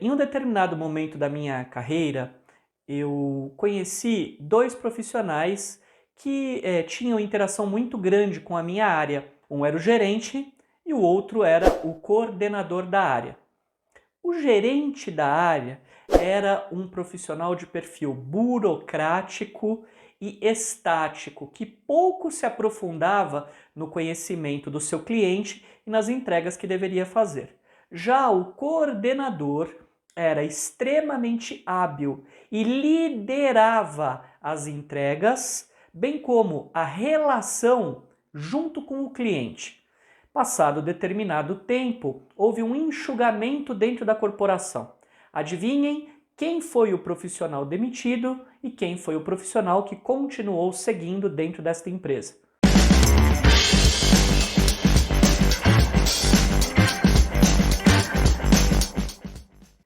Em um determinado momento da minha carreira, eu conheci dois profissionais que tinham interação muito grande com a minha área. Um era o gerente e o outro era o coordenador da área. O gerente da área era um profissional de perfil burocrático e estático, que pouco se aprofundava no conhecimento do seu cliente e nas entregas que deveria fazer. Já o coordenador era extremamente hábil e liderava as entregas, bem como a relação junto com o cliente. Passado determinado tempo, houve um enxugamento dentro da corporação. Adivinhem quem foi o profissional demitido e quem foi o profissional que continuou seguindo dentro desta empresa.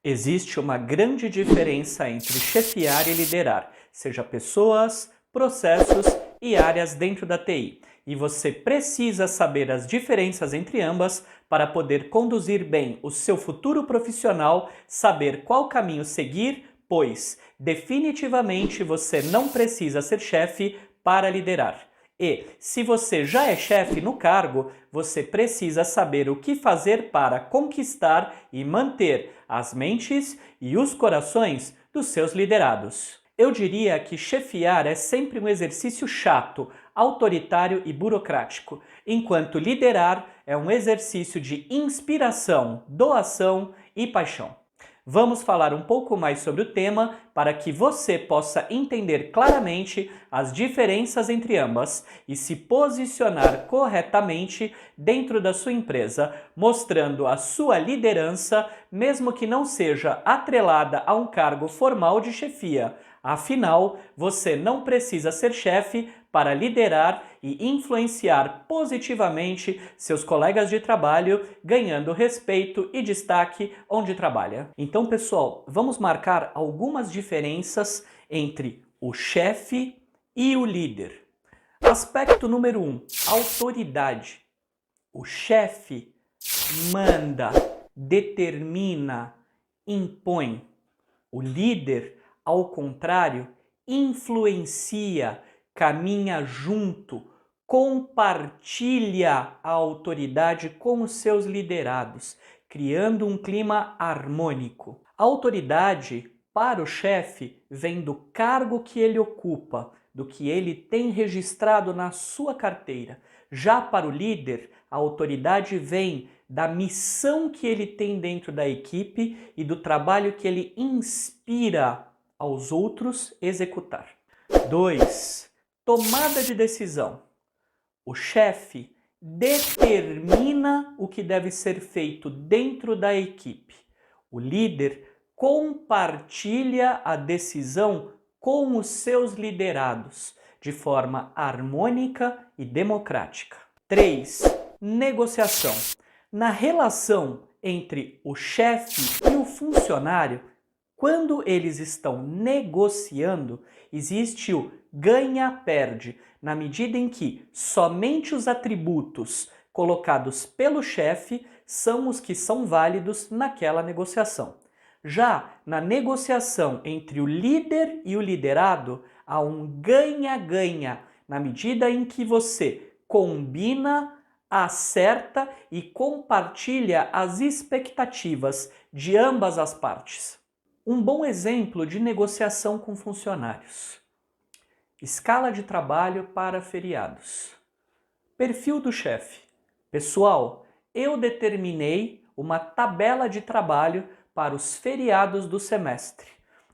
Existe uma grande diferença entre chefiar e liderar, seja pessoas, processos e áreas dentro da TI. E você precisa saber as diferenças entre ambas para poder conduzir bem o seu futuro profissional, saber qual caminho seguir, pois definitivamente você não precisa ser chefe para liderar. E, se você já é chefe no cargo, você precisa saber o que fazer para conquistar e manter as mentes e os corações dos seus liderados. Eu diria que chefiar é sempre um exercício chato, autoritário e burocrático, enquanto liderar é um exercício de inspiração, doação e paixão. Vamos falar um pouco mais sobre o tema para que você possa entender claramente as diferenças entre ambas e se posicionar corretamente dentro da sua empresa, mostrando a sua liderança, mesmo que não seja atrelada a um cargo formal de chefia. Afinal, você não precisa ser chefe para liderar e influenciar positivamente seus colegas de trabalho, ganhando respeito e destaque onde trabalha. Então, pessoal, vamos marcar algumas diferenças entre o chefe e o líder. Aspecto número 1, autoridade. O chefe manda, determina, impõe. O líder, ao contrário, influencia, caminha junto, compartilha a autoridade com os seus liderados, criando um clima harmônico. A autoridade, para o chefe, vem do cargo que ele ocupa, do que ele tem registrado na sua carteira. Já para o líder, a autoridade vem da missão que ele tem dentro da equipe e do trabalho que ele inspira aos outros executar. 2. Tomada de decisão. O chefe determina o que deve ser feito dentro da equipe. O líder compartilha a decisão com os seus liderados, de forma harmônica e democrática. 3. Negociação. Na relação entre o chefe e o funcionário, quando eles estão negociando, existe o ganha-perde, na medida em que somente os atributos colocados pelo chefe são os que são válidos naquela negociação. Já na negociação entre o líder e o liderado, há um ganha-ganha, na medida em que você combina, acerta e compartilha as expectativas de ambas as partes. Um bom exemplo de negociação com funcionários. Escala de trabalho para feriados. Perfil do chefe. Pessoal, eu determinei uma tabela de trabalho para os feriados do semestre.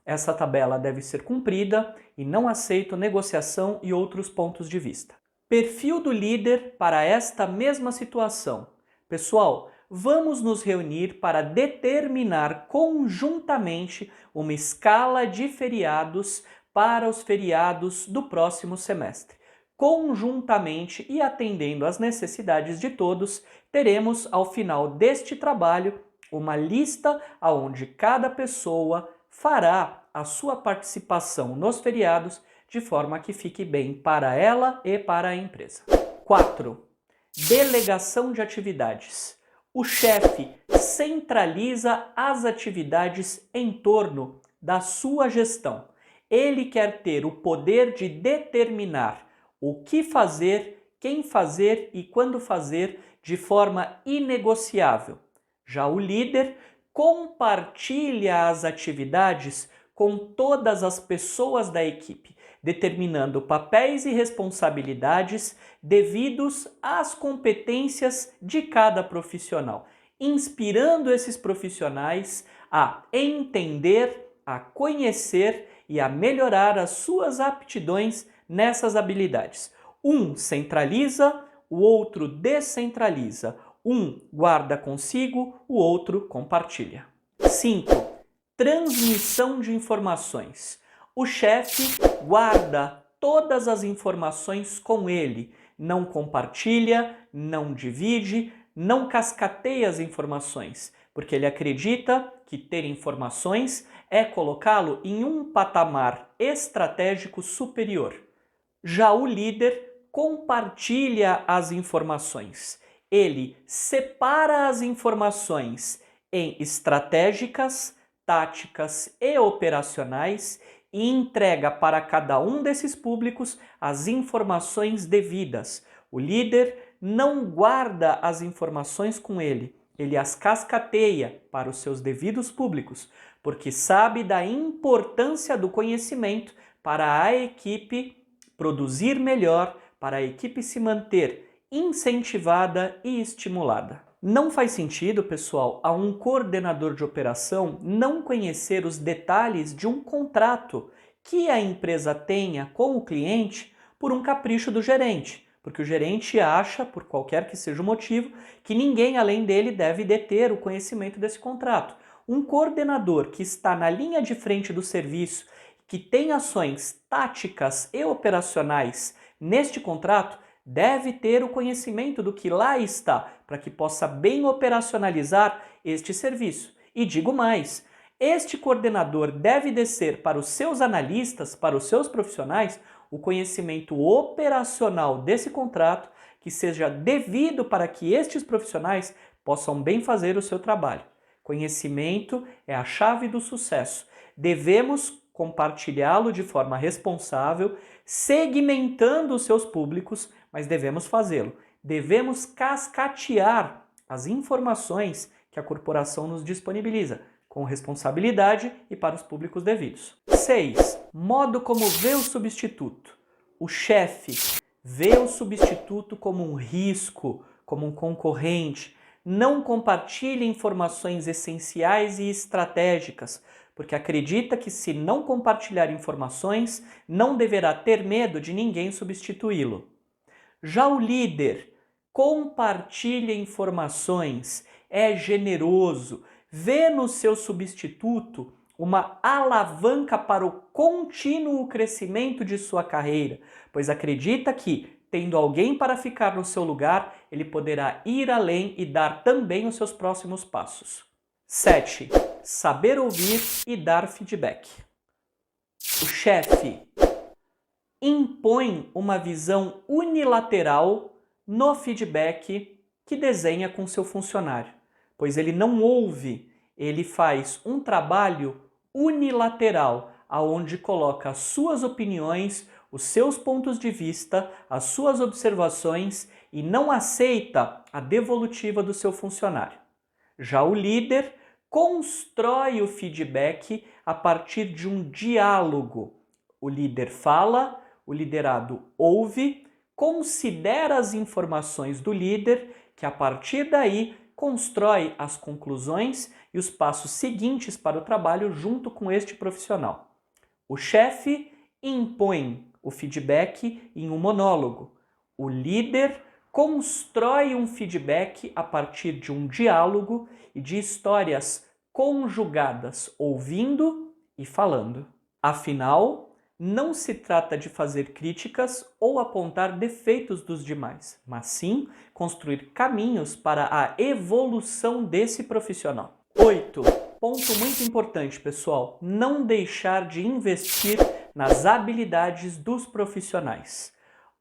Essa tabela deve ser cumprida e não aceito negociação e outros pontos de vista. Perfil do líder para esta mesma situação. Pessoal, vamos nos reunir para determinar conjuntamente uma escala de feriados para os feriados do próximo semestre. Conjuntamente e atendendo às necessidades de todos, teremos ao final deste trabalho uma lista onde cada pessoa fará a sua participação nos feriados de forma que fique bem para ela e para a empresa. 4. Delegação de atividades. O chefe centraliza as atividades em torno da sua gestão. Ele quer ter o poder de determinar o que fazer, quem fazer e quando fazer de forma inegociável. Já o líder compartilha as atividades com todas as pessoas da equipe, determinando papéis e responsabilidades devidos às competências de cada profissional, inspirando esses profissionais a entender, a conhecer e a melhorar as suas aptidões nessas habilidades. Um centraliza, o outro descentraliza. Um guarda consigo, o outro compartilha. 5. Transmissão de informações. O chefe guarda todas as informações com ele, não compartilha, não divide, não cascateia as informações, porque ele acredita que ter informações é colocá-lo em um patamar estratégico superior. Já o líder compartilha as informações. Ele separa as informações em estratégicas, táticas e operacionais e entrega para cada um desses públicos as informações devidas. O líder não guarda as informações com ele, ele as cascateia para os seus devidos públicos, porque sabe da importância do conhecimento para a equipe produzir melhor, para a equipe se manter incentivada e estimulada. Não faz sentido, pessoal, a um coordenador de operação não conhecer os detalhes de um contrato que a empresa tenha com o cliente por um capricho do gerente, porque o gerente acha, por qualquer que seja o motivo, que ninguém além dele deve deter o conhecimento desse contrato. Um coordenador que está na linha de frente do serviço, que tem ações táticas e operacionais neste contrato, deve ter o conhecimento do que lá está, para que possa bem operacionalizar este serviço. E digo mais, este coordenador deve descer para os seus analistas, para os seus profissionais, o conhecimento operacional desse contrato que seja devido para que estes profissionais possam bem fazer o seu trabalho. Conhecimento é a chave do sucesso. Devemos compartilhá-lo de forma responsável, segmentando os seus públicos, mas devemos fazê-lo. Devemos cascatear as informações que a corporação nos disponibiliza, com responsabilidade e para os públicos devidos. 6. Modo como vê o substituto. O chefe vê o substituto como um risco, como um concorrente, não compartilha informações essenciais e estratégicas, porque acredita que se não compartilhar informações, não deverá ter medo de ninguém substituí-lo. Já o líder compartilha informações, é generoso, vê no seu substituto uma alavanca para o contínuo crescimento de sua carreira, pois acredita que, tendo alguém para ficar no seu lugar, ele poderá ir além e dar também os seus próximos passos. 7. Saber ouvir e dar feedback. O chefe impõe uma visão unilateral no feedback que desenha com seu funcionário, pois ele não ouve, ele faz um trabalho unilateral, aonde coloca as suas opiniões, os seus pontos de vista, as suas observações e não aceita a devolutiva do seu funcionário. Já o líder constrói o feedback a partir de um diálogo. O líder fala, o liderado ouve, considera as informações do líder, que a partir daí constrói as conclusões e os passos seguintes para o trabalho junto com este profissional. O chefe impõe o feedback em um monólogo. O líder constrói um feedback a partir de um diálogo e de histórias conjugadas, ouvindo e falando. Afinal, não se trata de fazer críticas ou apontar defeitos dos demais, mas sim construir caminhos para a evolução desse profissional. 8. Ponto muito importante, pessoal, não deixar de investir nas habilidades dos profissionais.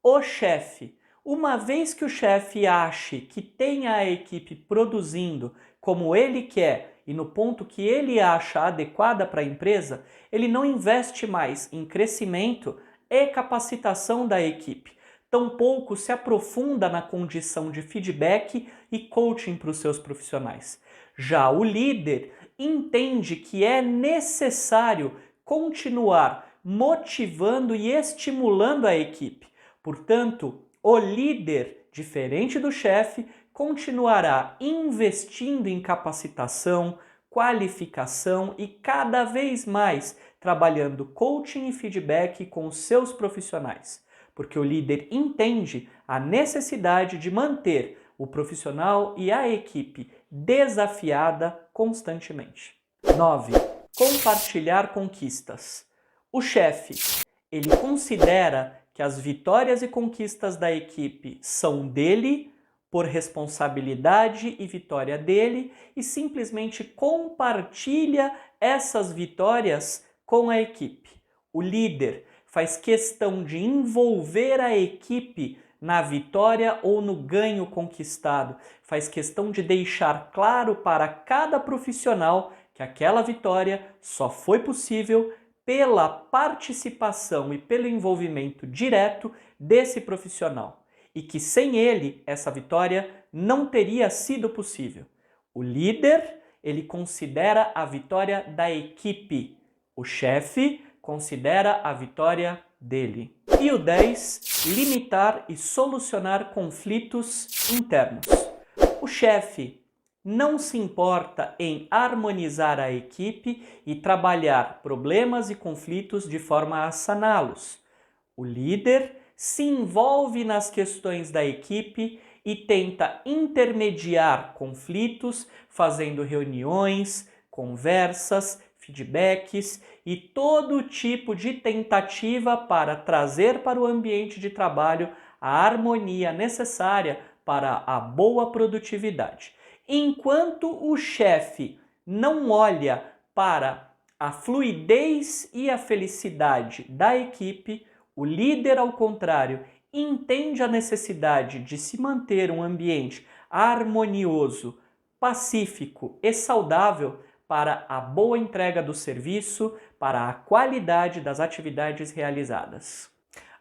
O chefe, Uma vez que o chefe ache que tem a equipe produzindo como ele quer e no ponto que ele acha adequada para a empresa, ele não investe mais em crescimento e capacitação da equipe. Tampouco se aprofunda na condição de feedback e coaching para os seus profissionais. Já o líder entende que é necessário continuar motivando e estimulando a equipe. Portanto, o líder, diferente do chefe, continuará investindo em capacitação, qualificação e cada vez mais trabalhando coaching e feedback com os seus profissionais, porque o líder entende a necessidade de manter o profissional e a equipe desafiada constantemente. 9. Compartilhar conquistas. O chefe, ele considera que as vitórias e conquistas da equipe são dele, por responsabilidade e vitória dele, e simplesmente compartilha essas vitórias com a equipe. O líder faz questão de envolver a equipe na vitória ou no ganho conquistado, faz questão de deixar claro para cada profissional que aquela vitória só foi possível pela participação e pelo envolvimento direto desse profissional e que sem ele essa vitória não teria sido possível. O líder, ele considera a vitória da equipe. O chefe considera a vitória dele. E o 10, limitar e solucionar conflitos internos. O chefe não se importa em harmonizar a equipe e trabalhar problemas e conflitos de forma a saná-los. O líder se envolve nas questões da equipe e tenta intermediar conflitos, fazendo reuniões, conversas, feedbacks e todo tipo de tentativa para trazer para o ambiente de trabalho a harmonia necessária para a boa produtividade. Enquanto o chefe não olha para a fluidez e a felicidade da equipe, o líder, ao contrário, entende a necessidade de se manter um ambiente harmonioso, pacífico e saudável para a boa entrega do serviço, para a qualidade das atividades realizadas.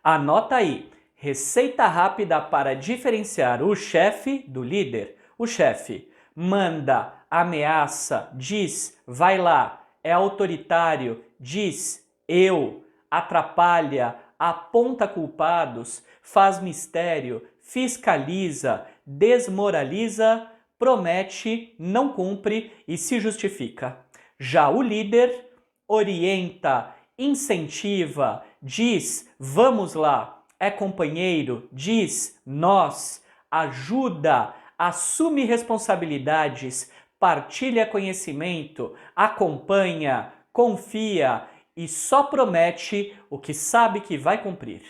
Anota aí, receita rápida para diferenciar o chefe do líder. O chefe manda, ameaça, diz, vai lá, é autoritário, diz, eu, atrapalha, aponta culpados, faz mistério, fiscaliza, desmoraliza, promete, não cumpre e se justifica. Já o líder orienta, incentiva, diz, vamos lá, é companheiro, diz, nós, ajuda, assume responsabilidades, partilha conhecimento, acompanha, confia e só promete o que sabe que vai cumprir.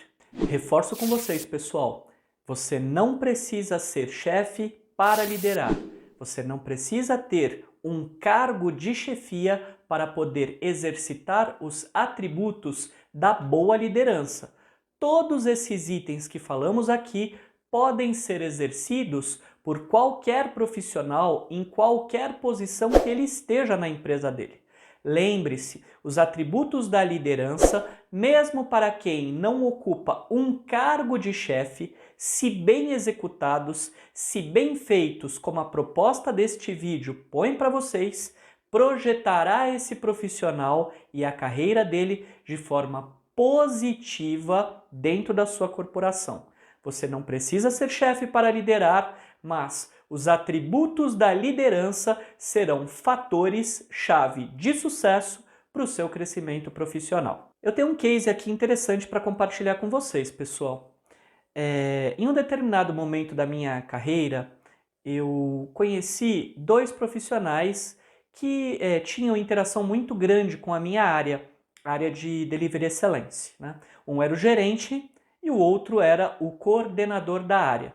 Reforço com vocês, pessoal, você não precisa ser chefe para liderar. Você não precisa ter um cargo de chefia para poder exercitar os atributos da boa liderança. Todos esses itens que falamos aqui podem ser exercidos por qualquer profissional em qualquer posição que ele esteja na empresa dele. Lembre-se, os atributos da liderança, mesmo para quem não ocupa um cargo de chefe, se bem executados, se bem feitos como a proposta deste vídeo põe para vocês, projetará esse profissional e a carreira dele de forma positiva dentro da sua corporação. Você não precisa ser chefe para liderar, mas os atributos da liderança serão fatores-chave de sucesso para o seu crescimento profissional. Eu tenho um case aqui interessante para compartilhar com vocês, pessoal. Em um determinado momento da minha carreira, eu conheci dois profissionais que tinham interação muito grande com a minha área, a área de Delivery Excellence, né? Um era o gerente e o outro era o coordenador da área.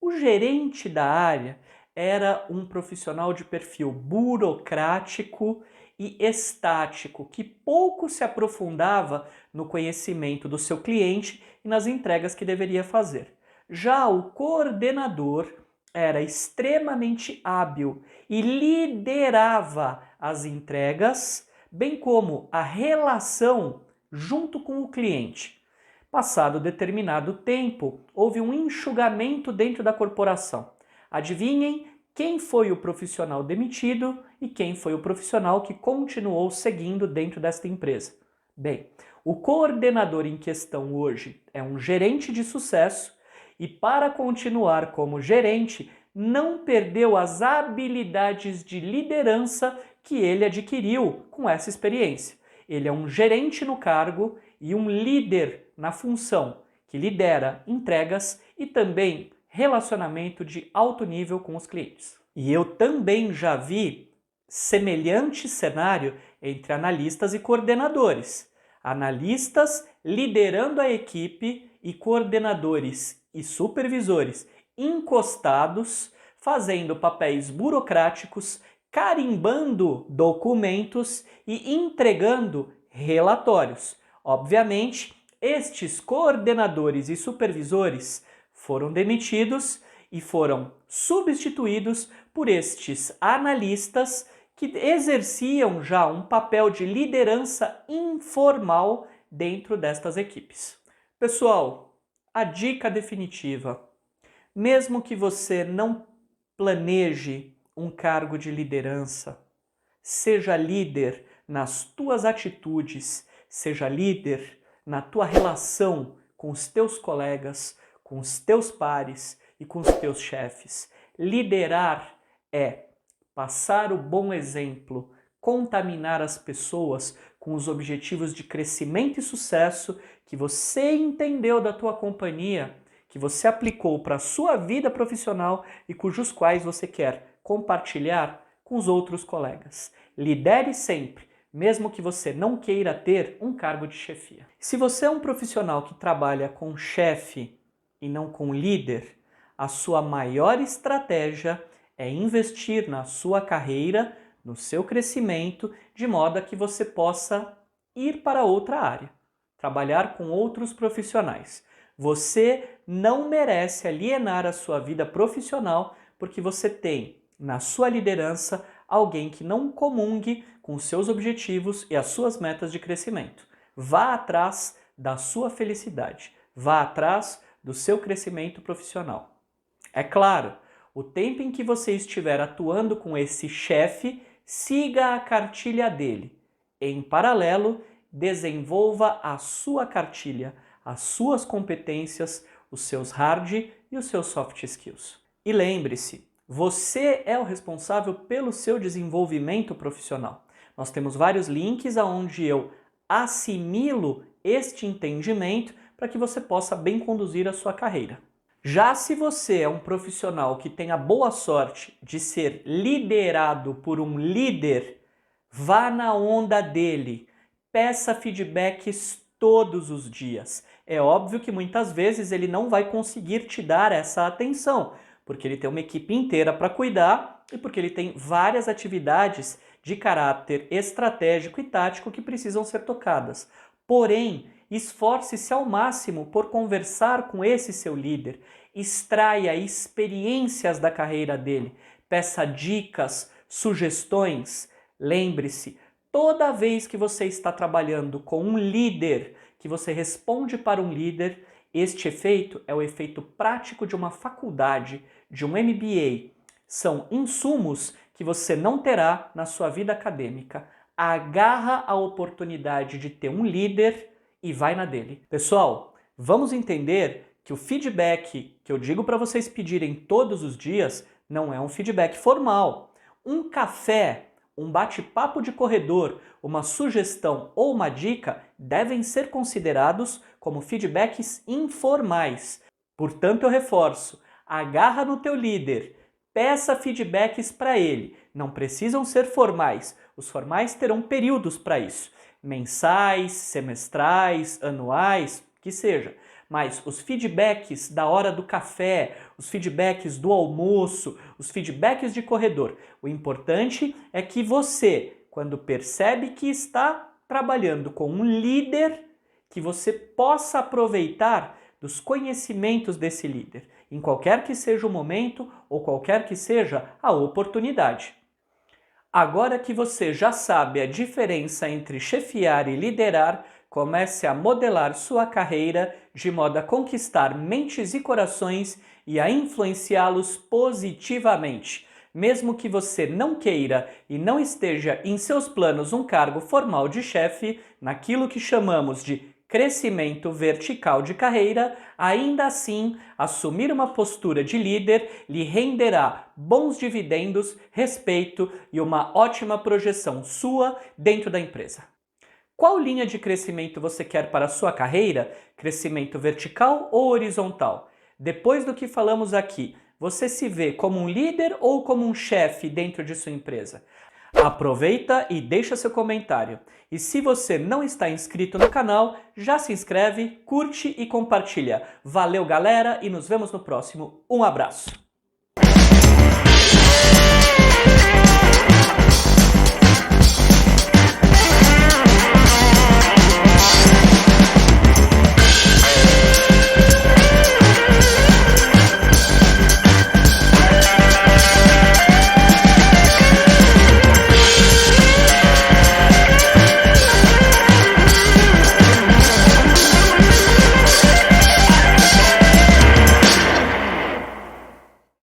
O gerente da área era um profissional de perfil burocrático e estático, que pouco se aprofundava no conhecimento do seu cliente e nas entregas que deveria fazer. Já o coordenador era extremamente hábil e liderava as entregas, bem como a relação junto com o cliente. Passado determinado tempo, houve um enxugamento dentro da corporação. Adivinhem quem foi o profissional demitido e quem foi o profissional que continuou seguindo dentro desta empresa. Bem, o coordenador em questão hoje é um gerente de sucesso e, para continuar como gerente, não perdeu as habilidades de liderança que ele adquiriu com essa experiência. Ele é um gerente no cargo e um líder na função, que lidera entregas e também relacionamento de alto nível com os clientes. E eu também já vi semelhante cenário entre analistas e coordenadores. Analistas liderando a equipe e coordenadores e supervisores encostados, fazendo papéis burocráticos, carimbando documentos e entregando relatórios. Obviamente, estes coordenadores e supervisores foram demitidos e foram substituídos por estes analistas que exerciam já um papel de liderança informal dentro destas equipes. Pessoal, a dica definitiva: mesmo que você não planeje um cargo de liderança, seja líder nas tuas atitudes, seja líder na tua relação com os teus colegas, com os teus pares e com os teus chefes. Liderar é passar o bom exemplo, contaminar as pessoas com os objetivos de crescimento e sucesso que você entendeu da tua companhia, que você aplicou para a sua vida profissional e cujos quais você quer compartilhar com os outros colegas. Lidere sempre, mesmo que você não queira ter um cargo de chefia. Se você é um profissional que trabalha com chefe e não com líder, a sua maior estratégia é investir na sua carreira, no seu crescimento, de modo a que você possa ir para outra área, trabalhar com outros profissionais. Você não merece alienar a sua vida profissional porque você tem na sua liderança alguém que não comungue com os seus objetivos e as suas metas de crescimento. Vá atrás da sua felicidade, vá atrás do seu crescimento profissional. É claro, o tempo em que você estiver atuando com esse chefe, siga a cartilha dele. Em paralelo, desenvolva a sua cartilha, as suas competências, os seus hard e os seus soft skills. E lembre-se, você é o responsável pelo seu desenvolvimento profissional. Nós temos vários links onde eu assimilo este entendimento para que você possa bem conduzir a sua carreira. Já se você é um profissional que tem a boa sorte de ser liderado por um líder, vá na onda dele, peça feedbacks todos os dias. É óbvio que muitas vezes ele não vai conseguir te dar essa atenção, porque ele tem uma equipe inteira para cuidar e porque ele tem várias atividades de caráter estratégico e tático que precisam ser tocadas. Porém, esforce-se ao máximo por conversar com esse seu líder, extraia experiências da carreira dele, peça dicas, sugestões. Lembre-se, toda vez que você está trabalhando com um líder, que você responde para um líder, este efeito é o efeito prático de uma faculdade, de um MBA. São insumos que você não terá na sua vida acadêmica. Agarra a oportunidade de ter um líder e vai na dele. Pessoal, vamos entender que o feedback que eu digo para vocês pedirem todos os dias não é um feedback formal. Um café, um bate-papo de corredor, uma sugestão ou uma dica devem ser considerados como feedbacks informais. Portanto, eu reforço, agarra no teu líder, peça feedbacks para ele. Não precisam ser formais. Os formais terão períodos para isso. Mensais, semestrais, anuais, que seja. Mas os feedbacks da hora do café, os feedbacks do almoço, os feedbacks de corredor. O importante é que você, quando percebe que está trabalhando com um líder, que você possa aproveitar dos conhecimentos desse líder, em qualquer que seja o momento ou qualquer que seja a oportunidade. Agora que você já sabe a diferença entre chefiar e liderar, comece a modelar sua carreira de modo a conquistar mentes e corações e a influenciá-los positivamente. Mesmo que você não queira e não esteja em seus planos um cargo formal de chefe, naquilo que chamamos de crescimento vertical de carreira, ainda assim, assumir uma postura de líder lhe renderá bons dividendos, respeito e uma ótima projeção sua dentro da empresa. Qual linha de crescimento você quer para a sua carreira? Crescimento vertical ou horizontal? Depois do que falamos aqui, você se vê como um líder ou como um chefe dentro de sua empresa? Aproveita e deixa seu comentário. E se você não está inscrito no canal, já se inscreve, curte e compartilha. Valeu, galera, e nos vemos no próximo. Um abraço!